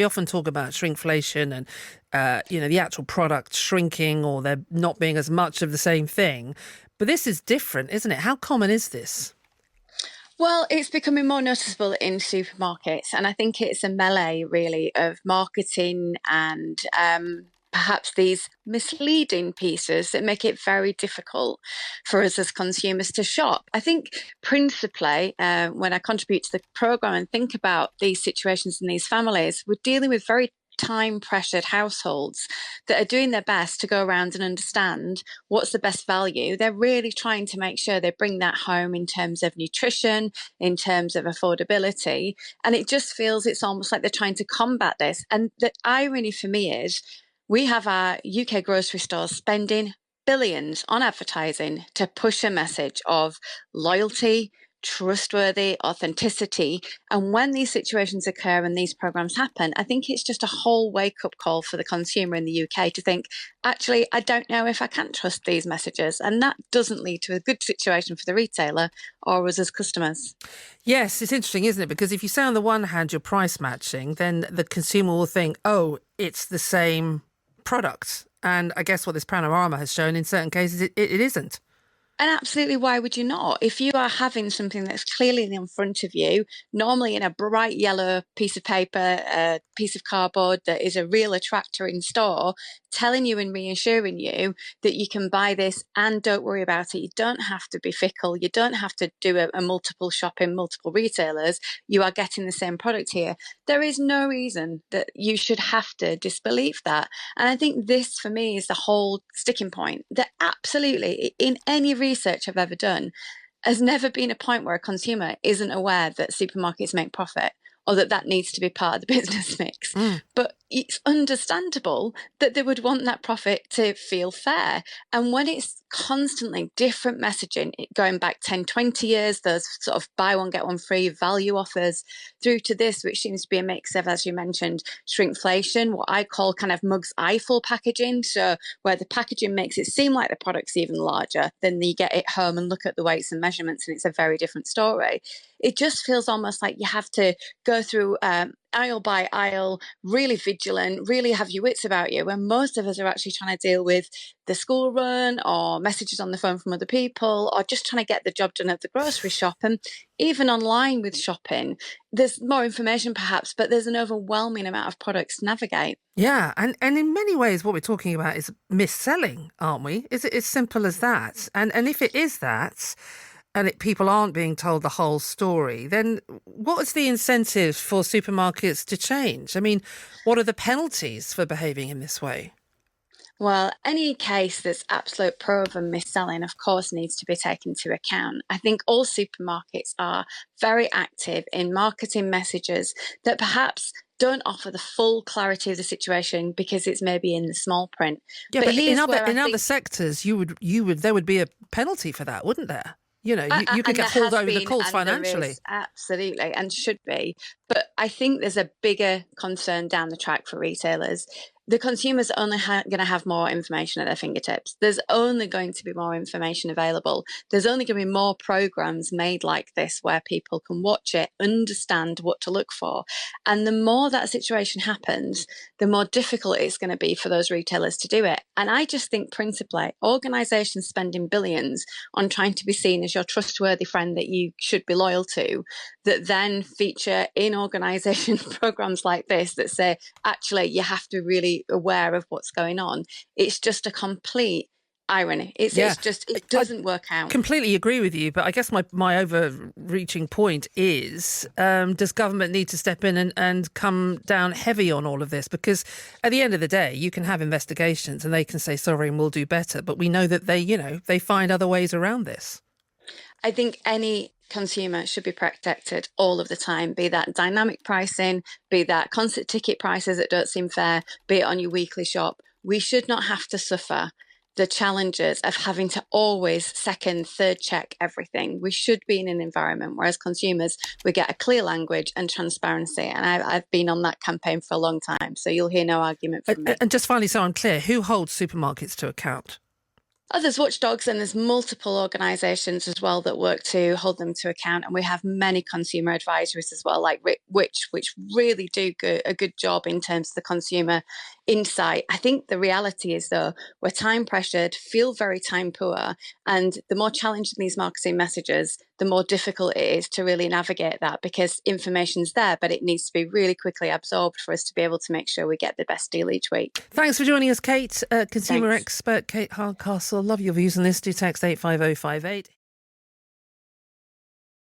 We often talk about shrinkflation and, the actual product shrinking or there not being as much of the same thing. But this is different, isn't it? How common is this? Well, it's becoming more noticeable in supermarkets, and I think it's a melee really of marketing and perhaps these misleading pieces that make it very difficult for us as consumers to shop. I think principally, when I contribute to the program and think about these situations in these families, we're dealing with very time pressured households that are doing their best to go around and understand what's the best value. They're really trying to make sure they bring that home in terms of nutrition, in terms of affordability. And it just feels it's almost like they're trying to combat this. And the irony for me is we have our UK grocery stores spending billions on advertising to push a message of loyalty, trustworthy, authenticity. And when these situations occur and these programs happen, I think it's just a whole wake-up call for the consumer in the UK to think, actually, I don't know if I can trust these messages. And that doesn't lead to a good situation for the retailer or us as customers. Yes, it's interesting, isn't it? Because if you say on the one hand you're price matching, then the consumer will think, oh, it's the same product. And I guess what this panorama has shown in certain cases, it isn't. And absolutely, why would you not? If you are having something that's clearly in front of you, normally in a bright yellow piece of paper, a piece of cardboard that is a real attractor in store, telling you and reassuring you that you can buy this and don't worry about it. You don't have to be fickle. You don't have to do a multiple shop in multiple retailers. You are getting the same product here. There is no reason that you should have to disbelieve that. And I think this, for me, is the whole sticking point, that absolutely in any research I've ever done, has never been a point where a consumer isn't aware that supermarkets make profit or that needs to be part of the business mix. But it's understandable that they would want that profit to feel fair. And when it's constantly different messaging, going back 10, 20 years, those sort of buy one, get one free value offers, through to this, which seems to be a mix of, as you mentioned, shrinkflation, what I call kind of Mugs Eiffel packaging. So where the packaging makes it seem like the product's even larger, then you get it home and look at the weights and measurements and it's a very different story. It just feels almost like you have to go through aisle by aisle, really vigilant, really have your wits about you, when most of us are actually trying to deal with the school run or messages on the phone from other people or just trying to get the job done at the grocery shop. And even online with shopping, there's more information perhaps, but there's an overwhelming amount of products to navigate. Yeah, and in many ways what we're talking about is mis-selling, aren't we? Is it as simple as that? And if it is that, and people aren't being told the whole story, then what is the incentive for supermarkets to change? I mean, what are the penalties for behaving in this way? Well, any case that's absolute proven mis-selling, of course, needs to be taken into account. I think all supermarkets are very active in marketing messages that perhaps don't offer the full clarity of the situation because it's maybe in the small print. Yeah, but in other sectors, there would be a penalty for that, wouldn't there? You could get hauled over the coals financially. Absolutely, and should be. But I think there's a bigger concern down the track for retailers. The consumer's only going to have more information at their fingertips. There's only going to be more information available. There's only going to be more programs made like this where people can watch it, understand what to look for. And the more that situation happens, the more difficult it's going to be for those retailers to do it. And I just think principally, organisations spending billions on trying to be seen as your trustworthy friend that you should be loyal to, that then feature in organisation programs like this that say, actually, you have to really aware of what's going on. It's just a complete irony. It's just, it doesn't work out. Completely agree with you, but I guess my overreaching point is, does government need to step in and come down heavy on all of this? Because at the end of the day, you can have investigations and they can say sorry and we'll do better, but we know that they find other ways around this. I think any consumer should be protected all of the time, be that dynamic pricing, be that constant ticket prices that don't seem fair, be it on your weekly shop. We should not have to suffer the challenges of having to always second, third check everything. We should be in an environment where as consumers, we get a clear language and transparency. And I've been on that campaign for a long time, so you'll hear no argument from me. And just finally, so I'm clear, who holds supermarkets to account? Oh, there's watchdogs and there's multiple organisations as well that work to hold them to account, and we have many consumer advisories as well, like which really do a good job in terms of the consumer insight. I think the reality is though we're time pressured, feel very time poor, and the more challenging these marketing messages, the more difficult it is to really navigate that because information's there, but it needs to be really quickly absorbed for us to be able to make sure we get the best deal each week. Thanks for joining us, Kate, consumer Thanks. expert Kate Hardcastle. Love your views on this. Do text 85058.